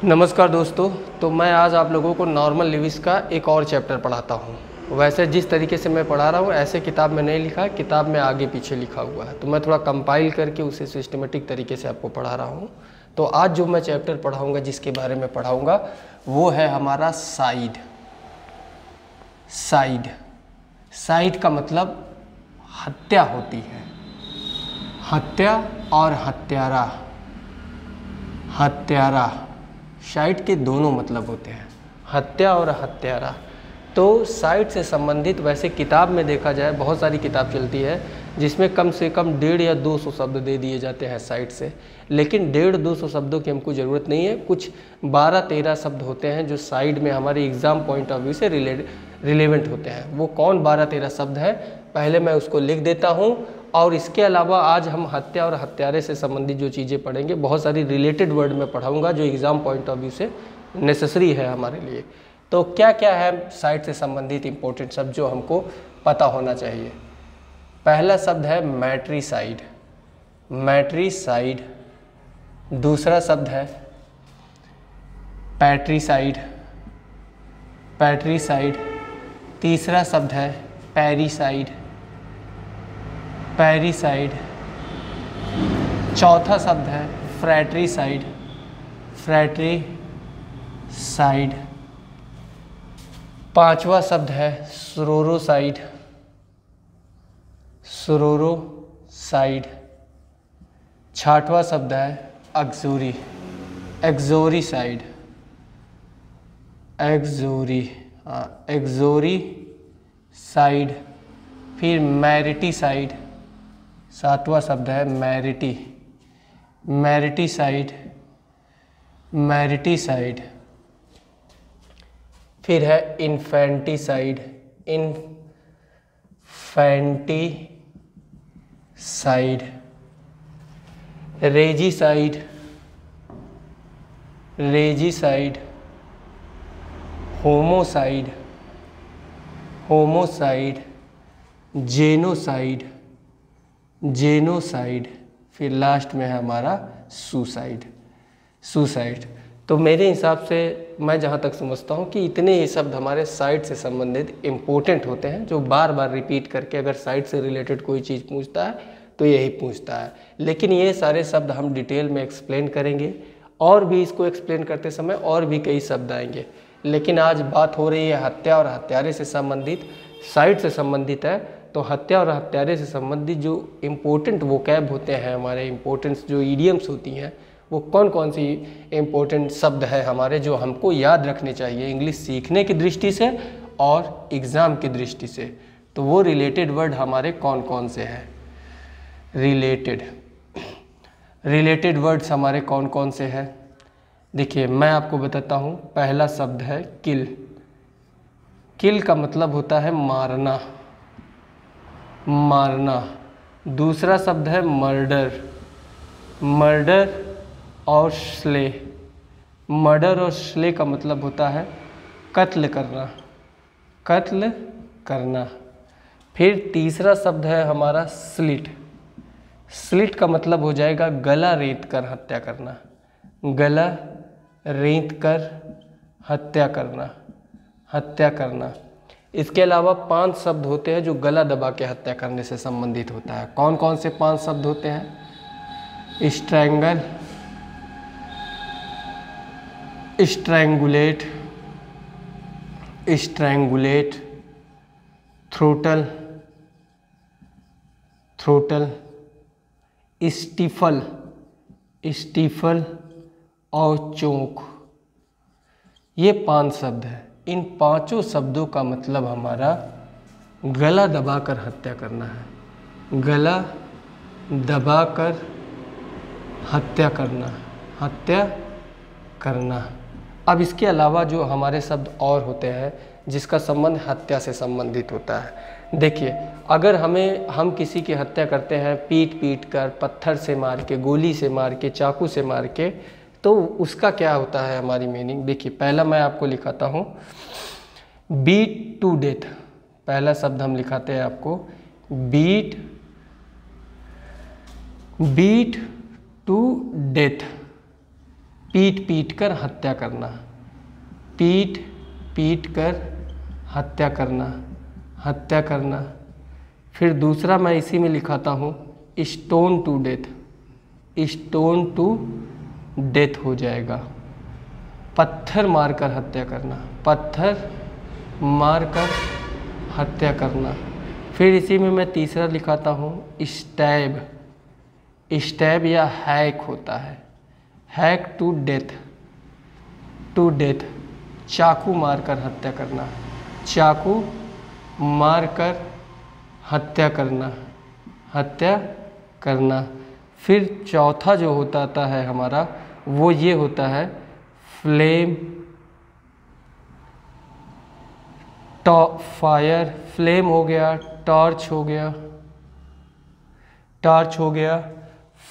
नमस्कार दोस्तों। तो मैं आज आप लोगों को नॉर्मल लिविस का एक और चैप्टर पढ़ाता हूँ। वैसे जिस तरीके से मैं पढ़ा रहा हूँ ऐसे किताब में नहीं लिखा है, किताब में आगे पीछे लिखा हुआ है, तो मैं थोड़ा कंपाइल करके उसे सिस्टमेटिक तरीके से आपको पढ़ा रहा हूँ। तो आज जो मैं चैप्टर पढ़ाऊँगा, जिसके बारे में पढ़ाऊँगा, वो है हमारा साइड। साइड साइड का मतलब हत्या होती है। हत्या और हत्यारा। हत्यारा साइड के दोनों मतलब होते हैं, हत्या और हत्यारा। तो साइड से संबंधित वैसे किताब में देखा जाए बहुत सारी किताब चलती है जिसमें कम से कम 150 या 200 शब्द दे दिए जाते हैं साइड से, लेकिन 150-200 शब्दों की हमको ज़रूरत नहीं है। कुछ 12-13 शब्द होते हैं जो साइड में हमारे एग्ज़ाम पॉइंट ऑफ व्यू से रिलेवेंट होते हैं। वो कौन 12-13 शब्द हैं, पहले मैं उसको लिख देता हूँ। और इसके अलावा आज हम हत्या और हत्यारे से संबंधित जो चीज़ें पढ़ेंगे, बहुत सारी रिलेटेड वर्ड में पढ़ाऊँगा जो एग्ज़ाम पॉइंट ऑफ व्यू से नेसेसरी है हमारे लिए। तो क्या क्या है साइड से संबंधित इंपॉर्टेंट शब्द जो हमको पता होना चाहिए। पहला शब्द है मैट्रिसाइड। मैट्रिसाइड। दूसरा शब्द है पैट्रिसाइड। पैट्रिसाइड। तीसरा शब्द है पैरिसाइड। पैरिसाइड। चौथा शब्द है फ्रैट्रिसाइड। फ्रैट्रिसाइड। पांचवा शब्द है सोरोसाइड। सोरोसाइड। छठवां शब्द है एक्सोरी। एक्सोरीसाइड। एक्सोरीसाइड। फिर मैरिटीसाइड। सातवां शब्द है मैरिटीसाइड। मैरिटीसाइड। फिर है infanticide. Infanticide. Regicide. Regicide. Homicide. Homicide. Genocide. Genocide. फिर लास्ट में है हमारा सुसाइड। सुसाइड। तो मेरे हिसाब से मैं जहाँ तक समझता हूँ कि इतने ही शब्द हमारे साइड से संबंधित इम्पोर्टेंट होते हैं, जो बार बार रिपीट करके अगर साइड से रिलेटेड कोई चीज़ पूछता है तो यही पूछता है। लेकिन ये सारे शब्द हम डिटेल में एक्सप्लेन करेंगे, और भी इसको एक्सप्लेन करते समय और भी कई शब्द आएंगे। लेकिन आज बात हो रही है हत्या और हत्यारे से संबंधित, साइड से संबंधित है। तो हत्या और हत्यारे से संबंधित जो इम्पोर्टेंट वोकैब होते हैं, हमारे इम्पोर्टेंट जो ईडियम्स होती हैं, वो कौन कौन सी इम्पोर्टेंट शब्द है हमारे जो हमको याद रखने चाहिए इंग्लिश सीखने की दृष्टि से और एग्ज़ाम की दृष्टि से। तो वो रिलेटेड वर्ड हमारे कौन कौन से हैं। रिलेटेड वर्ड्स हमारे कौन कौन से हैं, देखिए मैं आपको बताता हूँ। पहला शब्द है किल। किल का मतलब होता है मारना। मारना। दूसरा शब्द है मर्डर। मर्डर और स्ले। मर्डर और स्ले का मतलब होता है कत्ल करना। कत्ल करना। फिर तीसरा शब्द है हमारा स्लिट। स्लिट का मतलब हो जाएगा गला रेत कर हत्या करना। गला रेत कर हत्या करना। हत्या करना। इसके अलावा 5 शब्द होते हैं जो गला दबा के हत्या करने से संबंधित होता है। कौन कौन से 5 शब्द होते हैं। स्ट्रैंगल, स्ट्रैंगुलेट, स्ट्रैंगुलेट, थ्रोटल, थ्रोटल, स्टीफल, स्टीफल और चोंक। ये 5 शब्द हैं। इन 5 शब्दों का मतलब हमारा गला दबाकर हत्या करना है। गला दबाकर हत्या करना। हत्या करना। अब इसके अलावा जो हमारे शब्द और होते हैं जिसका संबंध हत्या से संबंधित होता है, देखिए अगर हम किसी की हत्या करते हैं पीट कर, पत्थर से मार के, गोली से मार के, चाकू से मार के, तो उसका क्या होता है हमारी मीनिंग। देखिए पहला मैं आपको लिखाता हूँ, बीट टू डेथ। पहला शब्द हम लिखाते हैं आपको, बीट टू डेथ, पीट पीट कर हत्या करना, पीट पीट कर हत्या करना, हत्या करना। फिर दूसरा मैं इसी में लिखाता हूँ stone to death, stone to death हो जाएगा। पत्थर मारकर हत्या करना, पत्थर मारकर हत्या करना। फिर इसी में मैं तीसरा लिखाता हूँ स्टैब, स्टैब या हैक होता है, hack to death, to death. चाकू मारकर हत्या करना, चाकू मारकर हत्या करना, हत्या करना। फिर चौथा जो होता है हमारा वो ये होता है फ्लेम फायर, फ्लेम हो गया, टॉर्च हो गया, टॉर्च हो गया,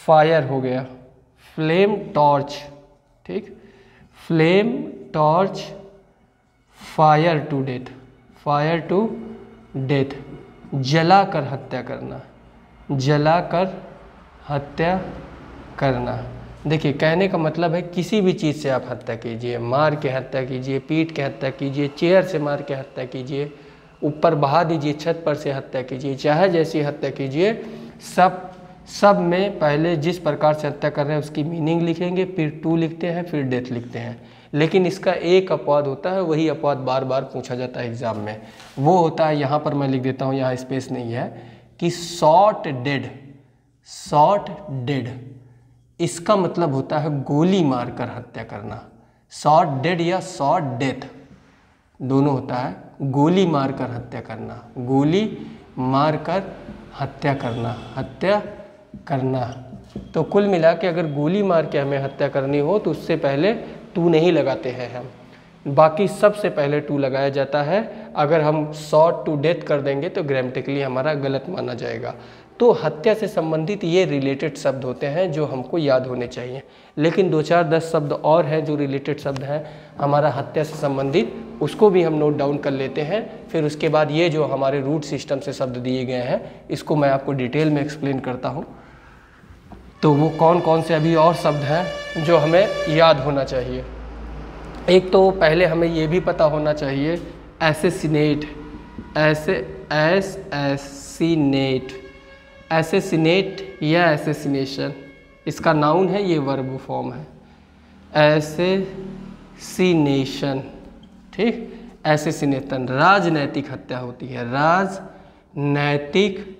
फायर हो गया, फ्लेम टॉर्च, ठीक, flame torch, fire to death, fire to death. जलाकर हत्या करना, जलाकर हत्या करना। देखिए कहने का मतलब है किसी भी चीज़ से आप हत्या कीजिए, मार के हत्या कीजिए, पीट के हत्या कीजिए, चेयर से मार के हत्या कीजिए, ऊपर बहा दीजिए, छत पर से हत्या कीजिए, चाहे जैसी हत्या कीजिए, सब में पहले जिस प्रकार से हत्या कर रहे हैं उसकी मीनिंग लिखेंगे, फिर टू लिखते हैं, फिर डेथ लिखते हैं। लेकिन इसका एक अपवाद होता है, वही अपवाद बार बार पूछा जाता है एग्ज़ाम में, वो होता है, यहाँ पर मैं लिख देता हूँ, यहाँ स्पेस नहीं है, कि शॉट डेड, शॉट डेड। इसका मतलब होता है गोली मारकर हत्या करना, शॉट डेड या शॉट डेथ दोनों होता है, गोली मारकर हत्या करना, गोली मारकर हत्या करना, हत्या करना। तो कुल मिला के अगर गोली मार के हमें हत्या करनी हो तो उससे पहले टू नहीं लगाते हैं हम, बाकी सबसे पहले टू लगाया जाता है। अगर हम शॉट टू डेथ कर देंगे तो ग्रामेटिकली हमारा गलत माना जाएगा। तो हत्या से संबंधित ये रिलेटेड शब्द होते हैं जो हमको याद होने चाहिए। लेकिन 2-4-10 शब्द और हैं जो रिलेटेड शब्द हैं हमारा हत्या से संबंधित, उसको भी हम नोट डाउन कर लेते हैं। फिर उसके बाद ये जो हमारे रूट सिस्टम से शब्द दिए गए हैं इसको मैं आपको डिटेल में एक्सप्लेन करता हूँ। तो वो कौन कौन से अभी और शब्द हैं जो हमें याद होना चाहिए। एक तो पहले हमें ये भी पता होना चाहिए एसेसिनेट, एसेसिनेट, एसेसिनेट या एसेसिनेशन, इसका नाउन है, ये वर्ब फॉर्म है, एसेसिनेशन, ठीक। एसेसिनेशन राजनैतिक हत्या होती है, राजनैतिक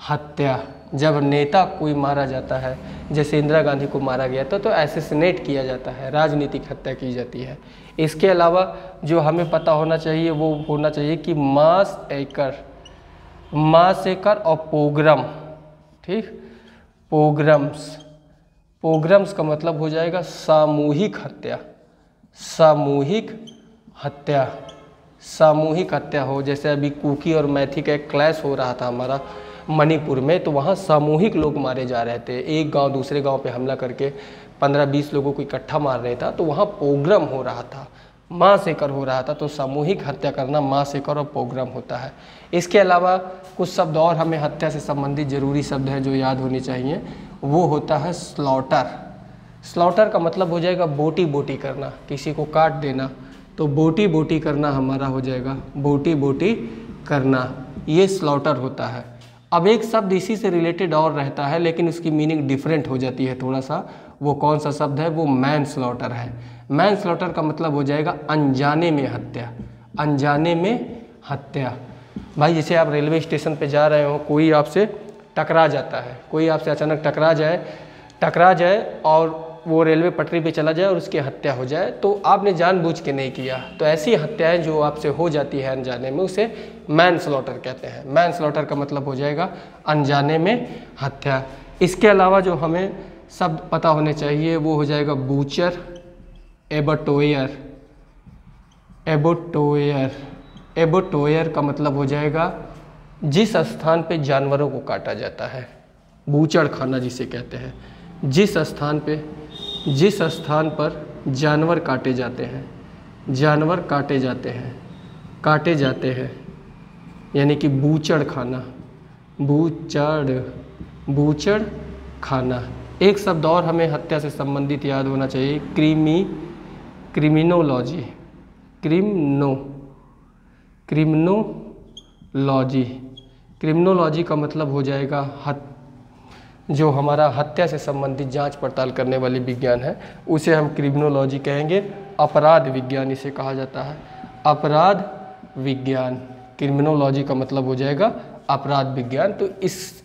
हत्या। जब नेता कोई मारा जाता है, जैसे इंदिरा गांधी को मारा गया था, तो एसेसिनेट किया जाता है, राजनीतिक हत्या की जाती है। इसके अलावा जो हमें पता होना चाहिए वो होना चाहिए कि मासएकर, मासएकर और पोग्राम, ठीक, पोग्राम्स, पोग्राम्स का मतलब हो जाएगा सामूहिक हत्या, सामूहिक हत्या, सामूहिक हत्या हो। जैसे अभी कुकी और मैथी का एक क्लैश हो रहा था हमारा मणिपुर में, तो वहाँ सामूहिक लोग मारे जा रहे थे, एक गांव दूसरे गांव पे हमला करके 15-20 लोगों को इकट्ठा मार रहे था, तो वहाँ पोग्राम हो रहा था, मासएकर हो रहा था। तो सामूहिक हत्या करना मासएकर और पोग्राम होता है। इसके अलावा कुछ शब्द और हमें हत्या से संबंधित जरूरी शब्द हैं जो याद होने चाहिए, वो होता है स्लॉटर। स्लॉटर का मतलब हो जाएगा बोटी बोटी करना, किसी को काट देना, तो बोटी बोटी करना हमारा हो जाएगा बोटी बोटी करना, ये स्लॉटर होता है। अब एक शब्द इसी से रिलेटेड और रहता है लेकिन उसकी मीनिंग डिफरेंट हो जाती है थोड़ा सा, वो कौन सा शब्द है, वो मैन स्लॉटर है। मैन स्लॉटर का मतलब हो जाएगा अनजाने में हत्या, अनजाने में हत्या। भाई जैसे आप रेलवे स्टेशन पे जा रहे हो, कोई आपसे टकरा जाता है, कोई आपसे अचानक टकरा जाए और वो रेलवे पटरी पे चला जाए और उसकी हत्या हो जाए, तो आपने जानबूझ के नहीं किया, तो ऐसी हत्याएं जो आपसे हो जाती है अनजाने में उसे मैन स्लॉटर कहते हैं। मैन स्लॉटर का मतलब हो जाएगा अनजाने में हत्या। इसके अलावा जो हमें शब्द पता होने चाहिए वो हो जाएगा बूचर, एबोटोयर, एबोटोयर, एबोटोयर का मतलब हो जाएगा जिस स्थान पे जानवरों को काटा जाता है, बूचड़ खाना जिसे कहते हैं, जिस स्थान पर जानवर काटे जाते हैं, जानवर काटे जाते हैं, यानी कि बूचड़ खाना, बूचड़ खाना, एक शब्द और हमें हत्या से संबंधित याद होना चाहिए, क्रिमिनोलॉजी। क्रिमिनोलॉजी का मतलब हो जाएगा जो हमारा हत्या से संबंधित जांच पड़ताल करने वाली विज्ञान है, उसे हम क्रिमिनोलॉजी कहेंगे। अपराध विज्ञान इसे कहा जाता है, अपराध विज्ञान। क्रिमिनोलॉजी का मतलब हो जाएगा अपराध विज्ञान। तो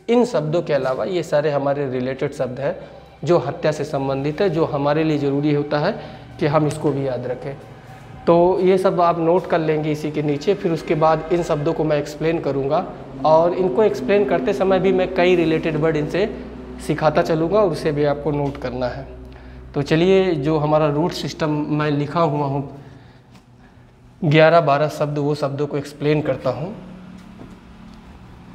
इन शब्दों के अलावा ये सारे हमारे रिलेटेड शब्द हैं जो हत्या से संबंधित है, जो हमारे लिए ज़रूरी होता है कि हम इसको भी याद रखें। तो ये सब आप नोट कर लेंगे इसी के नीचे। फिर उसके बाद इन शब्दों को मैं एक्सप्लेन करूँगा, और इनको एक्सप्लेन करते समय भी मैं कई रिलेटेड वर्ड इनसे सिखाता चलूँगा, और उसे भी आपको नोट करना है। तो चलिए, जो हमारा रूट सिस्टम मैं लिखा हुआ हूँ 11-12 शब्द, वो शब्दों को एक्सप्लेन करता हूँ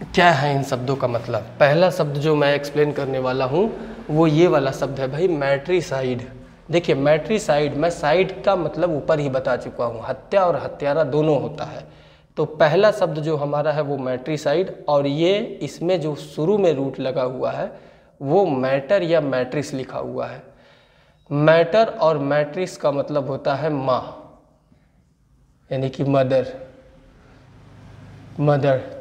क्या है इन शब्दों का मतलब। पहला शब्द जो मैं एक्सप्लेन करने वाला हूँ वो ये वाला शब्द है भाई, मैट्रिसाइड। देखिए मैट्रिसाइड, मैं साइड का मतलब ऊपर ही बता चुका हूँ, हत्या और हत्यारा दोनों होता है। तो पहला शब्द जो हमारा है वो मैट्रिसाइड, और ये इसमें जो शुरू में रूट लगा हुआ है वो मैटर या मैट्रिस लिखा हुआ है। मैटर और मैट्रिस का मतलब होता है माँ, यानी कि मदर।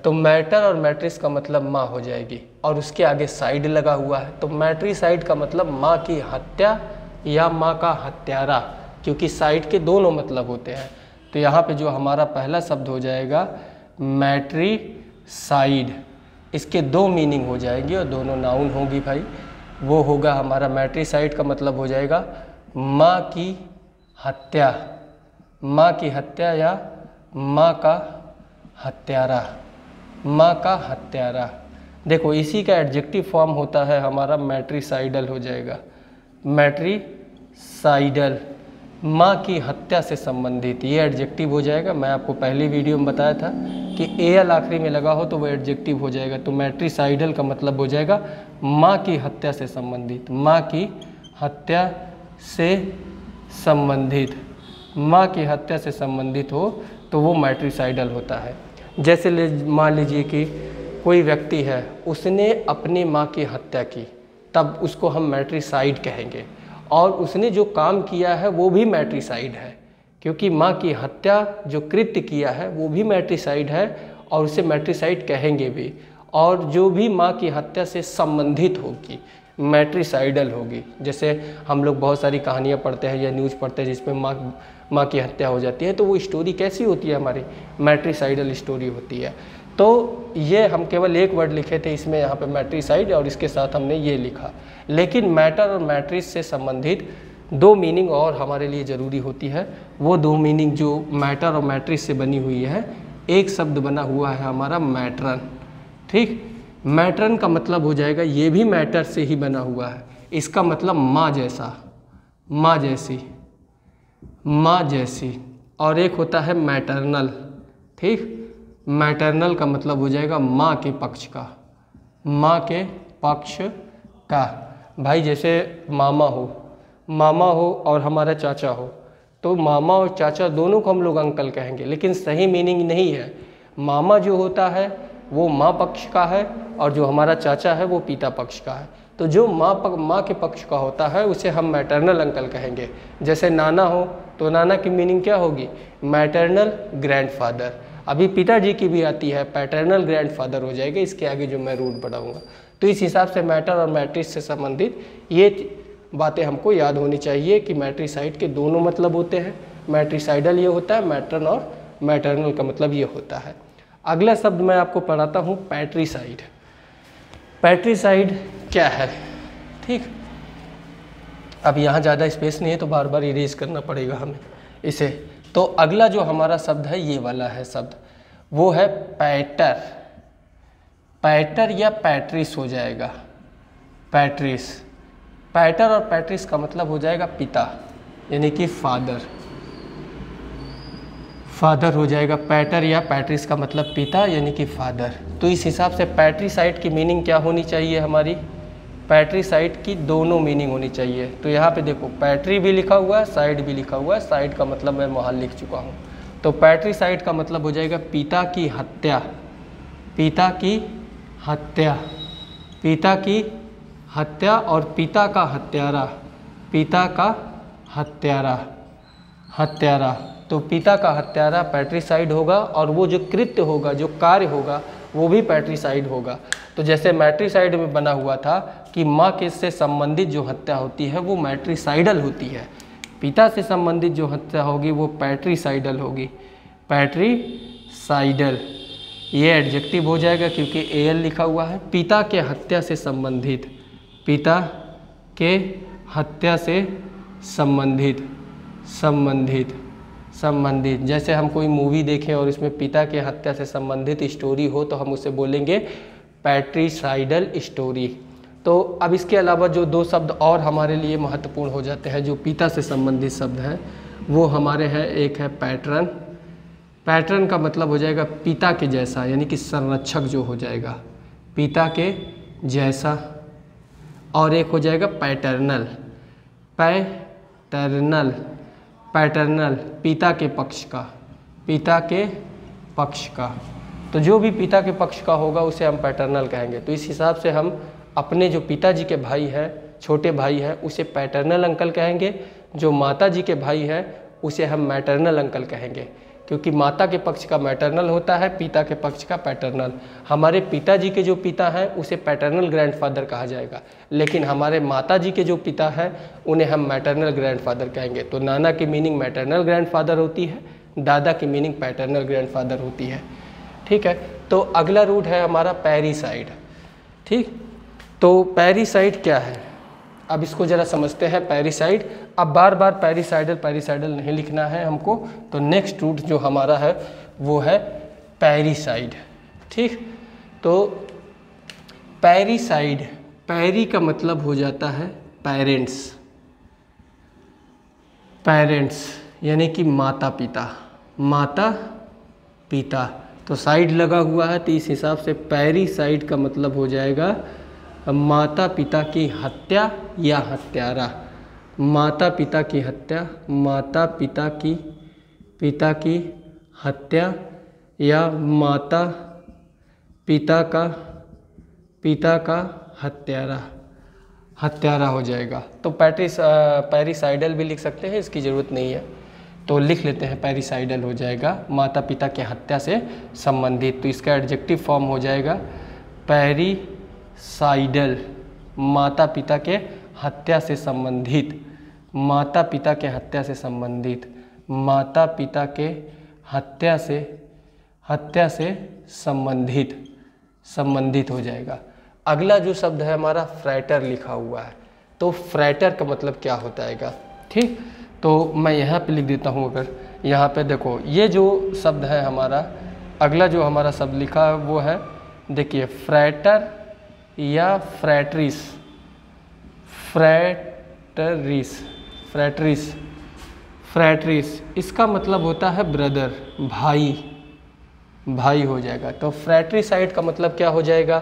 तो मैटर और मैट्रिस का मतलब माँ हो जाएगी, और उसके आगे साइड लगा हुआ है। तो मैट्रिसाइड का मतलब माँ की हत्या या माँ का हत्यारा, क्योंकि साइड के दोनों मतलब होते हैं। तो यहाँ पे जो हमारा पहला शब्द हो जाएगा मैट्रिसाइड, इसके दो मीनिंग हो जाएंगे और दोनों नाउन होंगी भाई। वो होगा हमारा मैट्रिसाइड का मतलब हो जाएगा माँ की हत्या, माँ की हत्या या माँ का हत्यारा, माँ का हत्यारा। देखो इसी का एडजेक्टिव फॉर्म होता है हमारा मैट्रिसाइडल हो जाएगा, मैट्रिसाइडल, माँ की हत्या से संबंधित, ये एडजेक्टिव हो जाएगा। मैं आपको पहली वीडियो में बताया था कि एल आखिरी में लगा हो तो वो एडजेक्टिव हो जाएगा। तो मैट्रिसाइडल का मतलब हो जाएगा माँ की हत्या से संबंधित, माँ की हत्या से संबंधित, माँ की हत्या से संबंधित हो तो वो मैट्रिसाइडल होता है। जैसे मान लीजिए कि कोई व्यक्ति है, उसने अपनी माँ की हत्या की, तब उसको हम मैट्रिसाइड कहेंगे, और उसने जो काम किया है वो भी मैट्रिसाइड है, क्योंकि माँ की हत्या जो कृत्य किया है वो भी मैट्रिसाइड है, और उसे मैट्रिसाइड कहेंगे भी। और जो भी माँ की हत्या से संबंधित होगी मैट्रिसाइडल होगी। जैसे हम लोग बहुत सारी कहानियाँ पढ़ते हैं या न्यूज़ पढ़ते हैं जिसमें माँ की हत्या हो जाती है, तो वो स्टोरी कैसी होती है, हमारी मैट्रिसाइडल स्टोरी होती है। तो ये हम केवल एक वर्ड लिखे थे इसमें यहाँ पे मैट्रिसाइड, और इसके साथ हमने ये लिखा। लेकिन मैटर और मैट्रिस से संबंधित दो मीनिंग और हमारे लिए ज़रूरी होती है। वो दो मीनिंग जो मैटर और मैट्रिस से बनी हुई है, एक शब्द बना हुआ है हमारा मैट्रन। ठीक, मैट्रन का मतलब हो जाएगा, ये भी मैटर से ही बना हुआ है, इसका मतलब माँ जैसा, माँ जैसी, माँ जैसी। और एक होता है मैटरनल। ठीक, मैटरनल का मतलब हो जाएगा माँ के पक्ष का, माँ के पक्ष का। भाई जैसे मामा हो और हमारा चाचा हो, तो मामा और चाचा दोनों को हम लोग अंकल कहेंगे, लेकिन सही मीनिंग नहीं है। मामा जो होता है वो माँ पक्ष का है, और जो हमारा चाचा है वो पिता पक्ष का है। तो जो माँ के पक्ष का होता है उसे हम मैटरनल अंकल कहेंगे। जैसे नाना हो तो नाना की मीनिंग क्या होगी, मैटरनल ग्रैंडफादर। अभी पिताजी की भी आती है, पैटर्नल ग्रैंडफादर हो जाएगा इसके आगे जो मैं रूट बढ़ाऊंगा। तो इस हिसाब से मैटर और मैट्रिस से संबंधित ये बातें हमको याद होनी चाहिए कि मैट्रिसाइड के दोनों मतलब होते हैं। मैट्रिसाइडल ये होता है, मैटरन और मैटरनल का मतलब ये होता है। अगला शब्द मैं आपको पढ़ाता हूँ पैट्रिसाइड। पैट्रिसाइड क्या है, ठीक। अब यहाँ ज़्यादा स्पेस नहीं है तो बार बार इरेज करना पड़ेगा हमें इसे। तो अगला जो हमारा शब्द है ये वाला है शब्द, वो है पैटर। पैटर या पैट्रिस हो जाएगा, पैट्रिस। पैटर और पैट्रिस का मतलब हो जाएगा पिता, यानी कि फादर। फादर हो जाएगा, पैटर या पैट्रिस का मतलब पिता यानी कि फादर। तो इस हिसाब से पैट्रिसाइड की मीनिंग क्या होनी चाहिए हमारी, पैट्रिसाइड की दोनों मीनिंग होनी चाहिए। तो यहाँ पे देखो पैट्री भी लिखा हुआ है, साइड भी लिखा हुआ है। साइड का मतलब मैं वहाँ लिख चुका हूँ। तो पैट्रिसाइड का मतलब हो जाएगा पिता की हत्या, पिता की हत्या, पिता की हत्या और पिता का हत्यारा, पिता का हत्यारा, हत्यारा, तो पिता का हत्यारा पैट्रिसाइड होगा और वो जो कृत्य होगा, जो कार्य होगा वो भी पैट्रिसाइड होगा। तो जैसे मैट्रिसाइड में बना हुआ था कि माँ के से संबंधित जो हत्या होती है वो मैट्रिसाइडल होती है, पिता से संबंधित जो हत्या होगी वो पैट्रिसाइडल होगी, पैट्रिसाइडल। ये एडजेक्टिव हो जाएगा क्योंकि एल लिखा हुआ है। पिता के हत्या से संबंधित, पिता के हत्या से संबंधित, संबंधित, संबंधित। जैसे हम कोई मूवी देखें और इसमें पिता के हत्या से संबंधित स्टोरी हो तो हम उसे बोलेंगे पैट्रिसाइडल स्टोरी। तो अब इसके अलावा जो दो शब्द और हमारे लिए महत्वपूर्ण हो जाते हैं जो पिता से संबंधित शब्द हैं वो हमारे हैं, एक है पैटर्न। पैटर्न का मतलब हो जाएगा पिता के जैसा, यानी कि संरक्षक जो हो जाएगा, पिता के जैसा। और एक हो जाएगा पैटर्नल, पैटर्नल, पैटर्नल, पिता के पक्ष का, पिता के पक्ष का। तो जो भी पिता के पक्ष का होगा उसे हम पैटर्नल कहेंगे। तो इस हिसाब से हम अपने जो पिताजी के भाई है, छोटे भाई है, उसे पैटर्नल अंकल कहेंगे। जो माता जी के भाई है उसे हम मैटरनल अंकल कहेंगे, क्योंकि माता के पक्ष का मैटरनल होता है, पिता के पक्ष का पैटर्नल। हमारे पिताजी के जो पिता हैं उसे पैटर्नल ग्रैंडफादर कहा जाएगा, लेकिन हमारे माता जी के जो पिता हैं उन्हें हम मैटरनल ग्रैंडफादर कहेंगे। तो नाना की मीनिंग मैटरनल ग्रैंडफादर होती है, दादा की मीनिंग पैटर्नल ग्रैंडफादर होती है। ठीक है, तो अगला रूट है हमारा पैरिसाइड। ठीक, तो पैरिसाइड क्या है, अब इसको ज़रा समझते हैं। पैरिसाइड, अब बार बार पैरिसाइडल पैरिसाइडल नहीं लिखना है हमको, तो नेक्स्ट रूट जो हमारा है वो है पैरिसाइड। ठीक, तो पैरिसाइड, पैरी का मतलब हो जाता है पेरेंट्स, पेरेंट्स यानी कि माता पिता, माता पिता। तो साइड लगा हुआ है तो इस हिसाब से पैरिसाइड का मतलब हो जाएगा माता पिता की हत्या या हत्यारा, माता पिता की हत्या, माता पिता की हत्या या माता पिता का हत्यारा, हत्यारा हो जाएगा। तो पैरिसाइडल भी लिख सकते हैं, इसकी ज़रूरत नहीं है, तो लिख लेते हैं पैरिसाइडल हो जाएगा, माता पिता की हत्या से संबंधित। तो इसका एडजेक्टिव फॉर्म हो जाएगा पैरिसाइडल, माता पिता के हत्या से संबंधित, माता पिता के हत्या से संबंधित, माता पिता के हत्या से संबंधित, संबंधित हो जाएगा। अगला जो शब्द है हमारा फ्रैटर लिखा हुआ है, तो फ्रैटर का मतलब क्या होता है। ठीक, तो मैं यहाँ पे लिख देता हूँ। अगर यहाँ पे देखो ये जो शब्द है हमारा, अगला जो हमारा शब्द लिखा है वो है, देखिए फ्रैटर या फ्रैट्रिस, फ्रैटरिस, फ्रैट्रिस, फ्रैट्रिस, इसका मतलब होता है ब्रदर, भाई, भाई हो जाएगा। तो फ्रैट्रिसाइड का मतलब क्या हो जाएगा,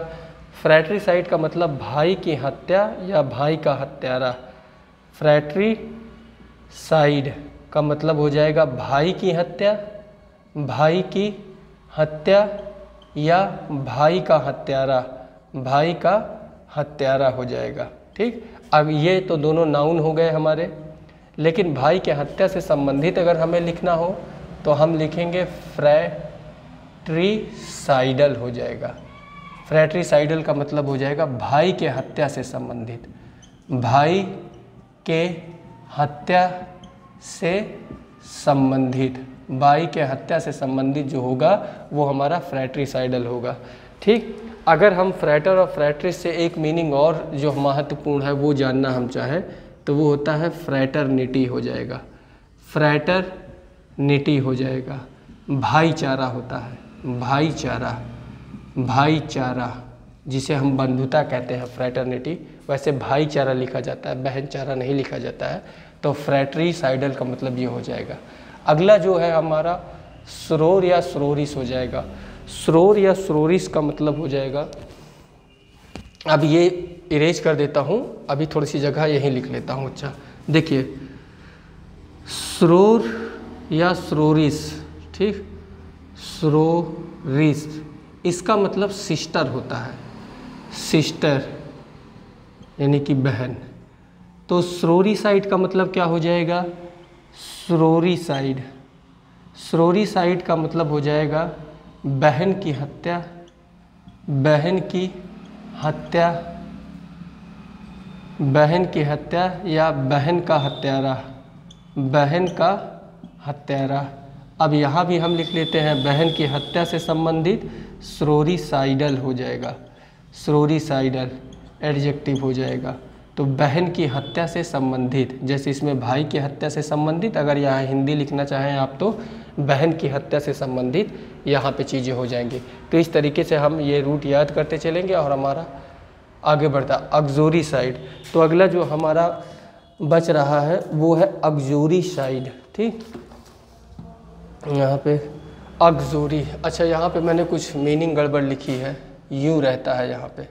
फ्रैट्रिसाइड का मतलब भाई की हत्या या भाई का हत्यारा। फ्रैट्रिसाइड का मतलब हो जाएगा भाई की हत्या, भाई की हत्या या भाई का हत्यारा, भाई का हत्यारा हो जाएगा। ठीक, अब ये तो दोनों नाउन हो गए हमारे, लेकिन भाई के हत्या से संबंधित अगर हमें लिखना हो तो हम लिखेंगे फ्रैट्रिसाइडल हो जाएगा। फ्रैट्रिसाइडल का मतलब हो जाएगा भाई के हत्या से संबंधित, भाई के हत्या से संबंधित, भाई के हत्या से संबंधित जो होगा वो हमारा फ्रैट्रिसाइडल होगा। ठीक, अगर हम फ्रैटर और फ्रैट्रिस से एक मीनिंग और जो महत्वपूर्ण है वो जानना हम चाहें तो वो होता है फ्रैटरनिटी हो जाएगा, फ्रैटरनिटी हो जाएगा, भाईचारा होता है, भाईचारा, भाईचारा जिसे हम बंधुता कहते हैं फ्रैटरनिटी, वैसे भाईचारा लिखा जाता है, बहनचारा नहीं लिखा जाता है। तो फ्रैट्रिसाइडल का मतलब ये हो जाएगा। अगला जो है हमारा स्रोर या स्रोरिस हो जाएगा। स्रोर या स्रोरिस का मतलब हो जाएगा, अब ये इरेज कर देता हूँ, अभी थोड़ी सी जगह यहीं लिख लेता हूँ। अच्छा देखिए, स्रोर या स्रोरिस, ठीक, स्रोरिस, इसका मतलब सिस्टर होता है, सिस्टर, यानी कि बहन। तो श्रोरीसाइड का मतलब क्या हो जाएगा? श्रोरीसाइड। श्रोरीसाइड का मतलब हो जाएगा बहन की हत्या, बहन की हत्या, बहन की हत्या या बहन का हत्यारा, बहन का हत्यारा। अब यहाँ भी हम लिख लेते हैं बहन की हत्या से संबंधित श्रोरीसाइडल हो जाएगा, श्रोरीसाइडल एडजेक्टिव हो जाएगा। तो बहन की हत्या से संबंधित, जैसे इसमें भाई की हत्या से संबंधित, अगर यहाँ हिंदी लिखना चाहें आप तो बहन की हत्या से संबंधित यहाँ पे चीज़ें हो जाएंगी। तो इस तरीके से हम ये रूट याद करते चलेंगे और हमारा आगे बढ़ता। ऑक्सोरीसाइड, तो अगला जो हमारा बच रहा है वो है ऑक्सोरीसाइड। ठीक, यहाँ पे ऑक्सोरी, अच्छा यहाँ पे मैंने कुछ मीनिंग गड़बड़ लिखी है, यूँ रहता है यहाँ पे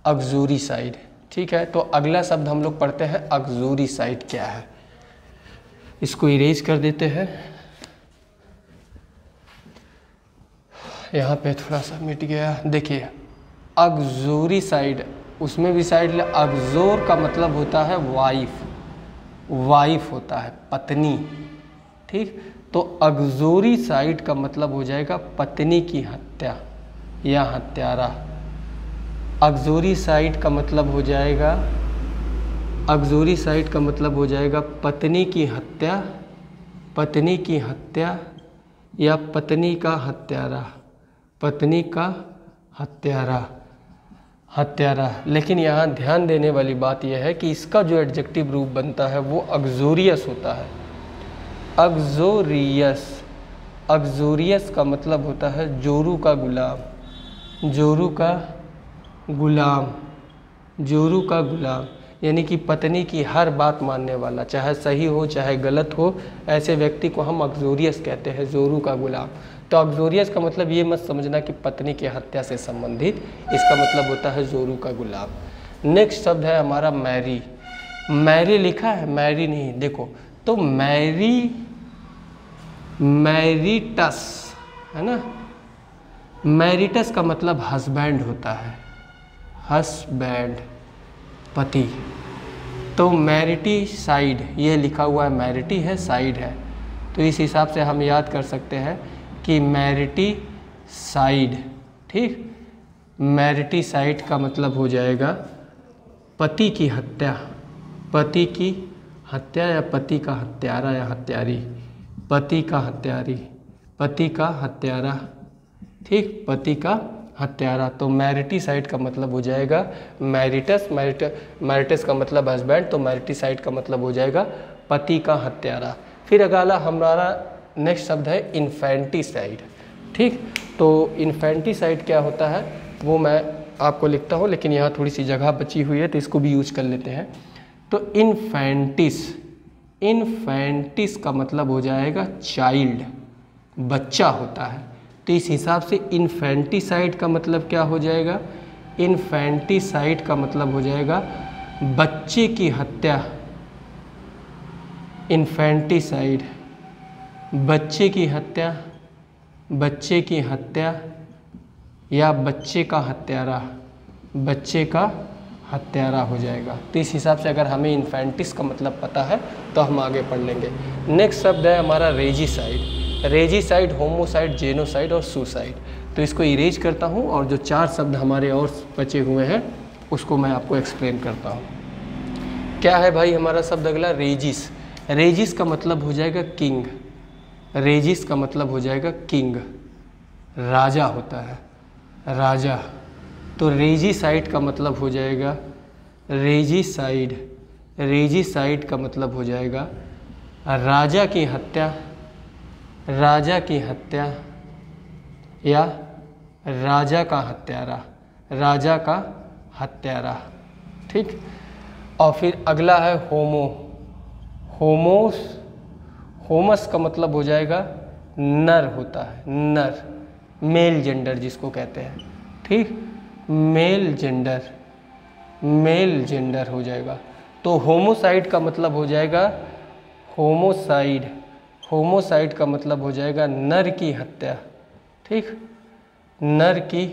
ऑक्सोरीसाइड। ठीक है, तो अगला शब्द हम लोग पढ़ते हैं ऑक्सोरीसाइड क्या है। इसको इरेज कर देते हैं, यहाँ पे थोड़ा सा मिट गया। देखिए ऑक्सोरीसाइड, उसमें भी साइड, ऑक्सोर का मतलब होता है वाइफ, वाइफ होता है पत्नी। ठीक, तो ऑक्सोरीसाइड का मतलब हो जाएगा पत्नी की हत्या या हत्यारा। ऑक्सोरीसाइड का मतलब हो जाएगा, ऑक्सोरीसाइड का मतलब हो जाएगा पत्नी की हत्या, पत्नी की हत्या या पत्नी का हत्यारा, पत्नी का हत्यारा, हत्यारा। लेकिन यहाँ ध्यान देने वाली बात यह है कि इसका जो एडजेक्टिव रूप बनता है वो ऑक्सोरियस होता है, ऑक्सोरियस। ऑक्सोरियस का मतलब होता है जोरू का गुलाम, जोरू का गुलाम, जोरू का गुलाम, यानी कि पत्नी की हर बात मानने वाला, चाहे सही हो चाहे गलत हो, ऐसे व्यक्ति को हम ऑक्सोरियस कहते हैं, जोरू का गुलाम। तो ऑक्सोरियस का मतलब ये मत समझना कि पत्नी की हत्या से संबंधित, इसका मतलब होता है जोरू का गुलाम। नेक्स्ट शब्द है हमारा मैरी। मैरी लिखा है, मैरी नहीं, देखो तो मैरी, मैरिटस है ना, मैरिटस का मतलब हस्बैंड होता है, हस्बैंड, पति। तो मैरिटी साइड, ये लिखा हुआ है मैरिटी है, साइड है, तो इस हिसाब से हम याद कर सकते हैं कि मैरिटी साइड। ठीक, मैरिटी साइड का मतलब हो जाएगा पति की हत्या, पति की हत्या या पति का हत्यारा या हत्यारी, पति का हत्यारी, पति का हत्यारा। ठीक, पति का हत्यारा। तो मैरिटीसाइड का मतलब हो जाएगा मैरिटस, मैरिटस का मतलब हस्बैंड, तो मैरिटीसाइड का मतलब हो जाएगा पति का हत्यारा। फिर अगला हमारा नेक्स्ट शब्द है इन्फेंटिसाइड। ठीक, तो इन्फेंटिसाइड क्या होता है वो मैं आपको लिखता हूँ, लेकिन यहाँ थोड़ी सी जगह बची हुई है तो इसको भी यूज कर लेते हैं। तो इन्फेंटिस, इन्फेंटिस का मतलब हो जाएगा चाइल्ड, बच्चा होता है। तो इस हिसाब से इन्फेंटिसाइड का मतलब क्या हो जाएगा? इन्फेंटिसाइड का मतलब हो जाएगा बच्चे की हत्या। इन्फेंटिसाइड, बच्चे की हत्या, बच्चे की हत्या या बच्चे का हत्यारा, बच्चे का हत्यारा हो जाएगा। तो इस हिसाब से अगर हमें इन्फेंटिस का मतलब पता है तो हम आगे पढ़ लेंगे। नेक्स्ट शब्द है हमारा रेजिसाइड। रेजिसाइड, होमोसाइड, जेनोसाइड और सुसाइड। तो इसको इरेज करता हूँ और जो 4 शब्द हमारे और बचे हुए हैं उसको मैं आपको एक्सप्लेन करता हूँ। क्या है भाई हमारा शब्द अगला? रेजिस। रेजिस का मतलब हो जाएगा किंग। रेजिस का मतलब हो जाएगा किंग, राजा होता है, राजा। तो रेजिसाइड का मतलब हो जाएगा रेजिसाइड। रेजिसाइड का मतलब हो जाएगा राजा की हत्या, राजा की हत्या या राजा का हत्यारा, राजा का हत्यारा। ठीक। और फिर अगला है होमो। होमोस, होमस का मतलब हो जाएगा नर होता है, नर, मेल जेंडर जिसको कहते हैं। ठीक, मेल जेंडर, मेल जेंडर हो जाएगा। तो होमोसाइड का मतलब हो जाएगा होमोसाइड। होमोसाइड का मतलब हो जाएगा नर की हत्या। ठीक, नर की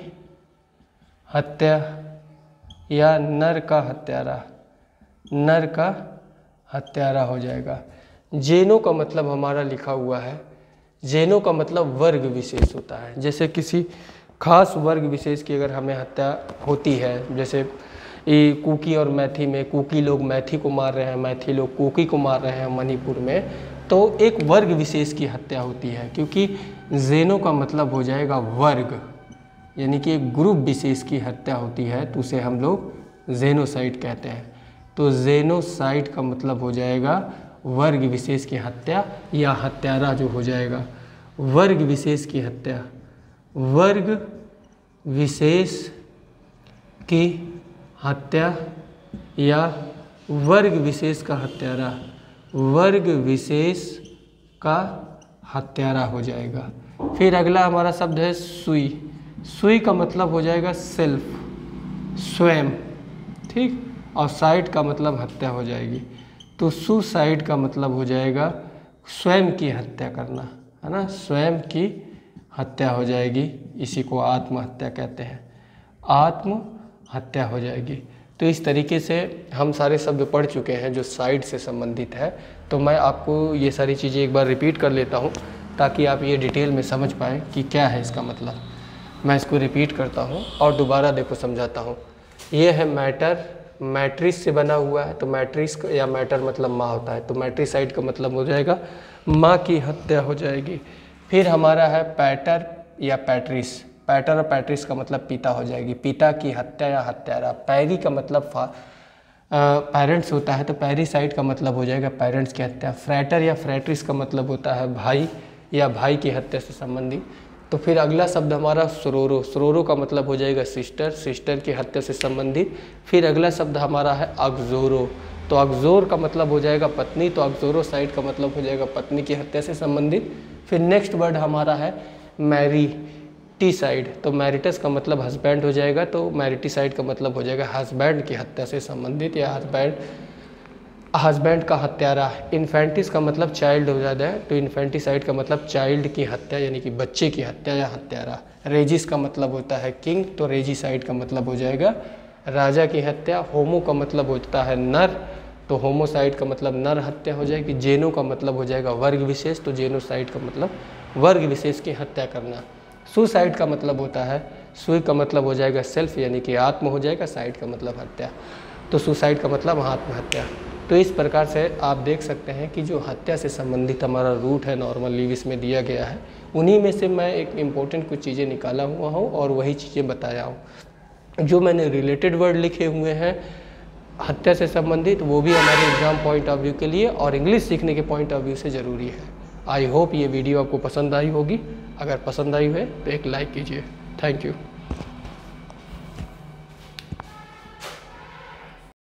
हत्या या नर का हत्यारा, नर का हत्यारा हो जाएगा। जेनो का मतलब हमारा लिखा हुआ है, जेनो का मतलब वर्ग विशेष होता है। जैसे किसी खास वर्ग विशेष की अगर हमें हत्या होती है, जैसे ये कुकी और मैथी में कुकी लोग मैथी को मार रहे हैं, मैथी लोग कुकी को मार रहे हैं मणिपुर में, तो एक वर्ग विशेष की हत्या होती है। क्योंकि जेनो का मतलब हो जाएगा वर्ग, यानी कि एक ग्रुप विशेष की हत्या होती है तो उसे हम लोग जेनोसाइड कहते हैं। तो जेनोसाइड का मतलब हो जाएगा वर्ग विशेष की हत्या या हत्यारा जो हो जाएगा। वर्ग विशेष की हत्या, वर्ग विशेष की हत्या या वर्ग विशेष का हत्यारा, वर्ग विशेष का हत्यारा हो जाएगा। फिर अगला हमारा शब्द है सुई। सुई का मतलब हो जाएगा सेल्फ, स्वयं, ठीक। और साइड का मतलब हत्या हो जाएगी। तो सुसाइड का मतलब हो जाएगा स्वयं की हत्या करना, है ना, स्वयं की हत्या हो जाएगी। इसी को आत्महत्या कहते हैं, आत्महत्या हो जाएगी। तो इस तरीके से हम सारे शब्द पढ़ चुके हैं जो साइड से संबंधित है। तो मैं आपको ये सारी चीज़ें एक बार रिपीट कर लेता हूँ ताकि आप ये डिटेल में समझ पाएँ कि क्या है इसका मतलब। मैं इसको रिपीट करता हूँ और दोबारा देखो समझाता हूँ। ये है मैटर, मैट्रिस से बना हुआ है। तो मैट्रिस या मैटर मतलब माँ होता है, तो मैट्रिसाइड का मतलब हो जाएगा माँ की हत्या हो जाएगी। फिर हमारा है पैटर या पैट्रिस, पैटर और पैट्रिस का मतलब पिता हो जाएगी, पिता की हत्या या हत्यारा। पैरी का मतलब पेरेंट्स होता है, तो पैरिसाइड का मतलब हो जाएगा पेरेंट्स की हत्या। फ्रैटर या फ्रैट्रिस का मतलब होता है भाई या भाई की हत्या से संबंधित। तो फिर अगला शब्द हमारा सोरोरो, सोरोरो का मतलब हो जाएगा सिस्टर, सिस्टर की हत्या से संबंधित। फिर अगला शब्द हमारा है अक्जोरो, तो अक्जोर का मतलब हो जाएगा पत्नी, तो अक्जोरोसाइड का मतलब हो जाएगा पत्नी की हत्या से संबंधित। फिर नेक्स्ट वर्ड हमारा है मैरिटिसाइड, तो मैरिटस का मतलब हस्बैंड हो जाएगा, तो मैरिटिसाइड का मतलब हो जाएगा हस्बैंड की हत्या से संबंधित या हस्बैंड का हत्यारा। इन्फेंटिस का मतलब चाइल्ड हो जाता है, तो इन्फेंटिसाइड का मतलब चाइल्ड की हत्या यानी कि बच्चे की हत्या या हत्यारा। रेजिस का मतलब होता है किंग, तो रेजिसाइड का मतलब हो जाएगा राजा की हत्या। होमो का मतलब होता है नर, तो होमोसाइड का मतलब नर हत्या हो जाएगी। जेनो का मतलब हो जाएगा वर्ग विशेष, तो जेनोसाइड का मतलब वर्ग विशेष की हत्या करना। सुसाइड का मतलब होता है, सुई का मतलब हो जाएगा सेल्फ यानी कि आत्म हो जाएगा, साइड का मतलब हत्या, तो सुसाइड का मतलब आत्महत्या। तो इस प्रकार से आप देख सकते हैं कि जो हत्या से संबंधित हमारा रूट है नॉर्मल लिविस में दिया गया है, उन्हीं में से मैं एक इम्पोर्टेंट कुछ चीज़ें निकाला हुआ हूँ और वही चीज़ें बताया हूँ। जो मैंने रिलेटेड वर्ड लिखे हुए हैं हत्या से संबंधित, वो भी हमारे एग्जाम पॉइंट ऑफ व्यू के लिए और इंग्लिश सीखने के पॉइंट ऑफ व्यू से ज़रूरी है। आई होप ये वीडियो आपको पसंद आई होगी। अगर पसंद आई है तो एक लाइक कीजिए। Thank you.